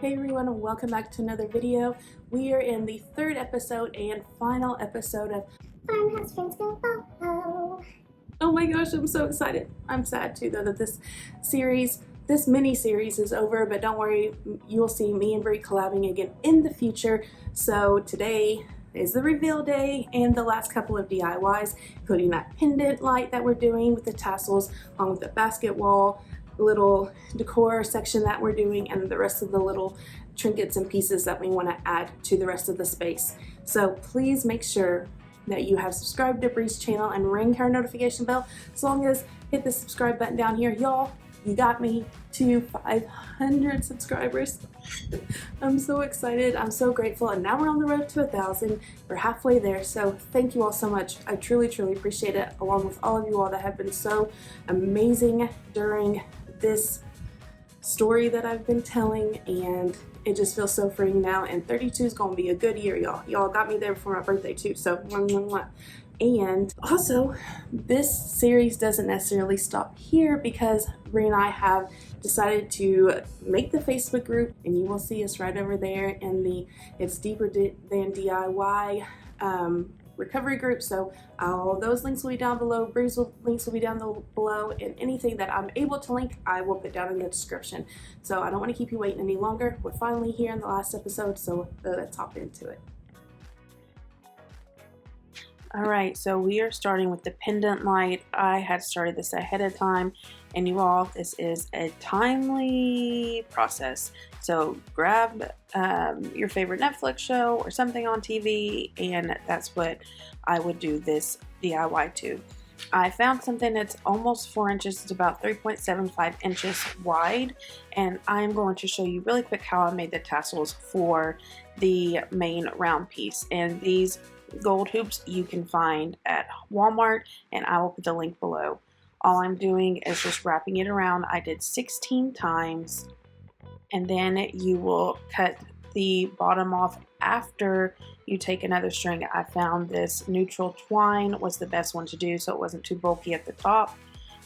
Hey everyone, and welcome back to another video. We are in the third episode and final episode of Farmhouse Friends Go Boho. Oh my gosh, I'm so excited. I'm sad too though that this mini series is over, but don't worry, you'll see me and Brie collabing again in the future. So today is the reveal day and the last couple of DIYs, including that pendant light that we're doing with the tassels, along with the basket wall, little decor section that we're doing, and the rest of the little trinkets and pieces that we want to add to the rest of the space. So please make sure that you have subscribed to Bri's channel and ring her notification bell. As long as hit the subscribe button down here. Y'all, you got me to 500 subscribers. I'm so excited. I'm so grateful. And now we're on the road to 1,000. We're halfway there. So thank you all so much. I truly, truly appreciate it, along with all of you all that have been so amazing during this story that I've been telling, and it just feels so freeing now. And 32 is going to be a good year, y'all. Y'all got me there before my birthday too, so mwah, mwah, mwah. And also, this series doesn't necessarily stop here, because Bri and I have decided to make the Facebook group, and you will see us right over there in the It's Deeper Than DIY recovery group. So all those links will be down below. Bri's links will be down below, and anything that I'm able to link I will put down in the description. So I don't want to keep you waiting any longer. We're finally here in the last episode, so let's hop into it. Alright, so we are starting with the pendant light. I had started this ahead of time, and you all, this is a timely process. So grab your favorite Netflix show or something on TV, and that's what I would do this DIY to. I found something that's almost 4 inches. It's about 3.75 inches wide, and I'm going to show you really quick how I made the tassels for the main round piece. And these gold hoops you can find at Walmart, and I will put the link below. All I'm doing is just wrapping it around. I did 16 times, and then you will cut the bottom off after you take another string. I found this neutral twine was the best one to do, so it wasn't too bulky at the top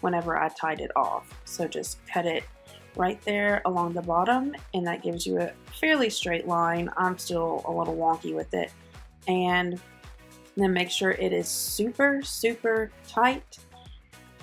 whenever I tied it off. So just cut it right there along the bottom, and that gives you a fairly straight line. I'm still a little wonky with it. And then make sure it is super, super tight.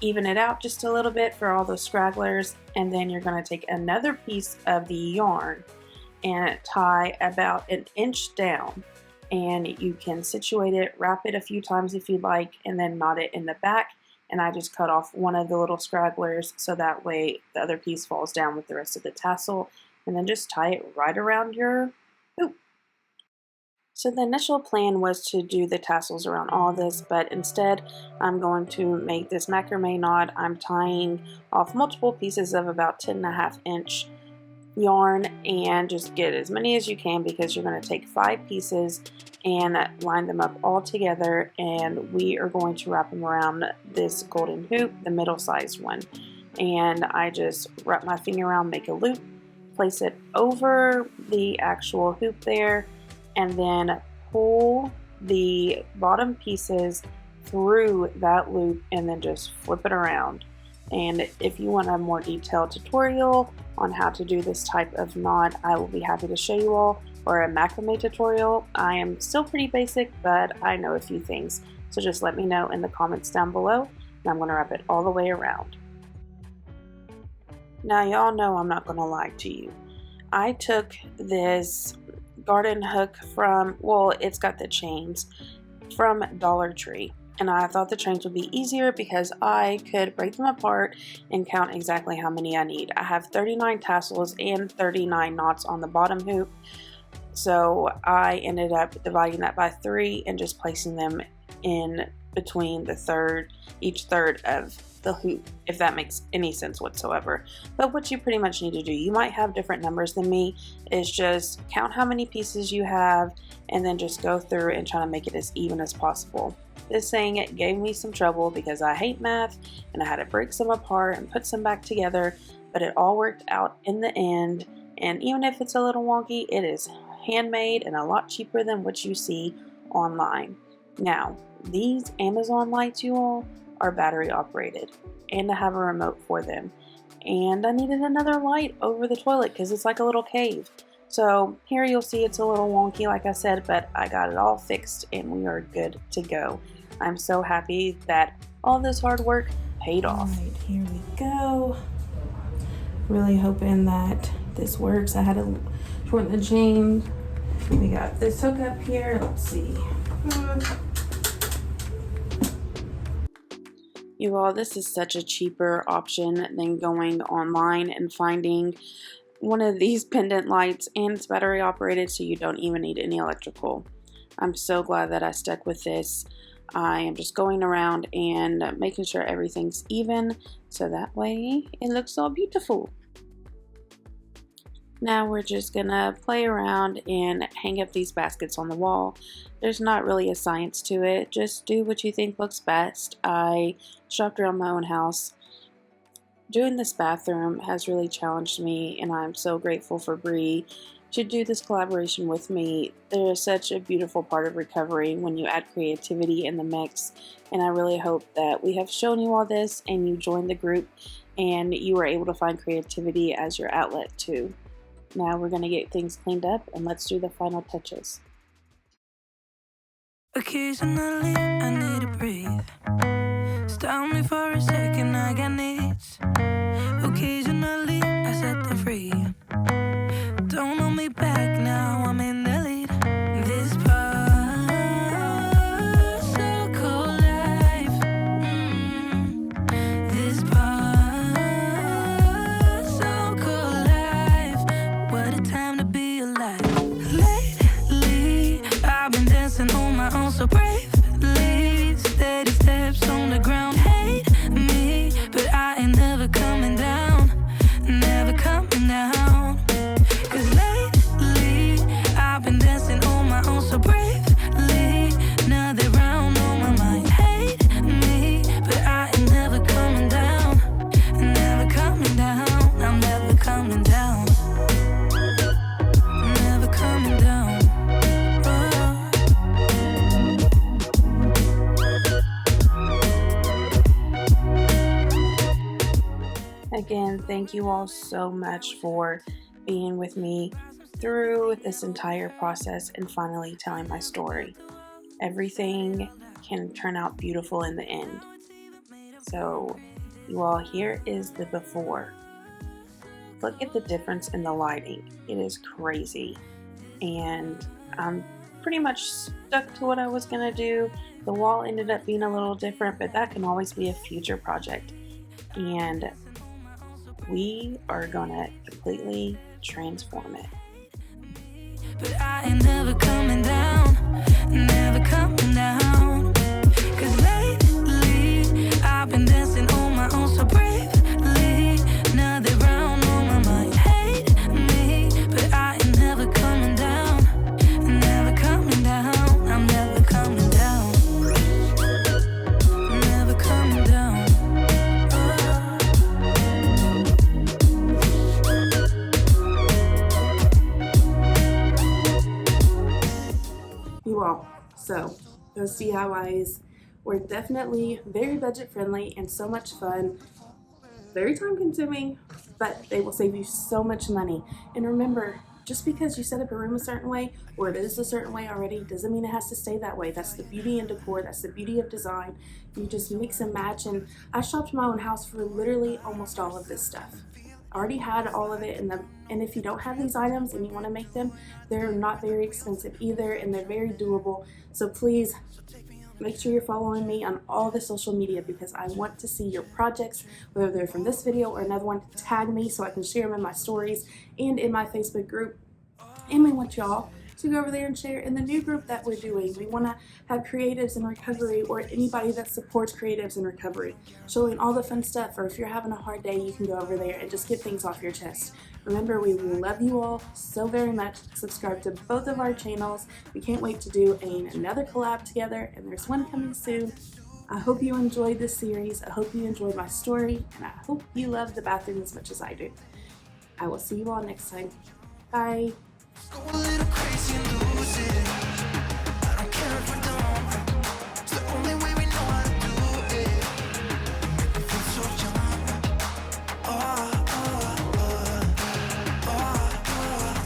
Even it out just a little bit for all those scragglers, and then you're going to take another piece of the yarn and tie about 1 inch down, and you can situate it, wrap it a few times if you'd like, and then knot it in the back. And I just cut off one of the little scragglers so that way the other piece falls down with the rest of the tassel, and then just tie it right around your hoop. So the initial plan was to do the tassels around all this, but instead I'm going to make this macrame knot. I'm tying off multiple pieces of about 10.5 inch yarn, and just get as many as you can, because you're going to take 5 pieces and line them up all together, and we are going to wrap them around this golden hoop, the middle sized one. And I just wrap my finger around, make a loop, place it over the actual hoop there, and then pull the bottom pieces through that loop, and then just flip it around. And if you want a more detailed tutorial on how to do this type of knot, I will be happy to show you all, or a macrame tutorial. I am still pretty basic, but I know a few things, so just let me know in the comments down below, and I'm going to wrap it all the way around. Now y'all know I'm not going to lie to you. I took this garden hook from, well, it's got the chains from Dollar Tree, and I thought the chains would be easier because I could break them apart and count exactly how many I need. I have 39 tassels and 39 knots on the bottom hoop, so I ended up dividing that by 3 and just placing them in between each third of the hoop, if that makes any sense whatsoever. But what you pretty much need to do, you might have different numbers than me, is just count how many pieces you have, and then just go through and try to make it as even as possible. This thing gave me some trouble because I hate math, and I had to break some apart and put some back together, but it all worked out in the end. And even if it's a little wonky, it is handmade and a lot cheaper than what you see online. Now, these Amazon lights, you all, are battery operated, and I have a remote for them. And I needed another light over the toilet because it's like a little cave. So here you'll see it's a little wonky, like I said, but I got it all fixed and we are good to go. I'm so happy that all this hard work paid off. All right, here we go. Really hoping that this works. I had to shorten the chain. We got this hookup here. Let's see. You all, this is such a cheaper option than going online and finding one of these pendant lights, and it's battery operated, so you don't even need any electrical. I'm so glad that I stuck with this. I am just going around and making sure everything's even, so that way it looks all beautiful. Now we're just gonna play around and hang up these baskets on the wall. There's not really a science to it, just do what you think looks best. I shopped around my own house. Doing this bathroom has really challenged me, and I'm so grateful for Bree to do this collaboration with me. There is such a beautiful part of recovery when you add creativity in the mix, and I really hope that we have shown you all this and you joined the group and you were able to find creativity as your outlet too. Now we're going to get things cleaned up and let's do the final touches. Occasionally I need to breathe. Stop me for a second, I got needs. Occasionally I set them free. Don't hold me back now, I'm in the lead. This part, so cold life. This part, so cold life. What a time to be alive. Lately, I've been dancing on my own so bravely. Steady steps on the ground. Hate me, but I ain't never coming down. Never coming down. Cause lately, I've been dancing on my own so bravely. Now they're round on my mind. Hate me, but I ain't never coming down. Never coming down. I'm never coming down. Never coming down. Again, thank you all so much for being with me through this entire process and finally telling my story. Everything can turn out beautiful in the end. So, you all, here is the before. Look at the difference in the lighting. It is crazy. And I'm pretty much stuck to what I was going to do. The wall ended up being a little different, but that can always be a future project. And we are gonna completely transform it. But I ain't never coming down, never coming down. Cause lately, I've been dancing on my own so bravely. Now they're round on my mind. Hate me, but I ain't never coming down, never coming down. I'm never coming down, never coming down. You all, so those DIYs were definitely very budget friendly and so much fun, very time consuming, but they will save you so much money. And remember, just because you set up a room a certain way or it is a certain way already doesn't mean it has to stay that way. That's the beauty in decor, that's the beauty of design. You just mix and match, and I shopped my own house for literally almost all of this stuff. I already had all of it, and if you don't have these items and you want to make them, they're not very expensive either, and they're very doable. So please make sure you're following me on all the social media, because I want to see your projects, whether they're from this video or another one. Tag me so I can share them in my stories and in my Facebook group. And we want y'all to go over there and share in the new group that we're doing. We want to have creatives in recovery, or anybody that supports creatives in recovery, showing all the fun stuff. Or if you're having a hard day, you can go over there and just get things off your chest. Remember, we love you all so very much. Subscribe to both of our channels. We can't wait to do another collab together, and there's one coming soon. I hope you enjoyed this series. I hope you enjoyed my story, and I hope you love the bathroom as much as I do. I will see you all next time. Bye. Go a little crazy and lose it.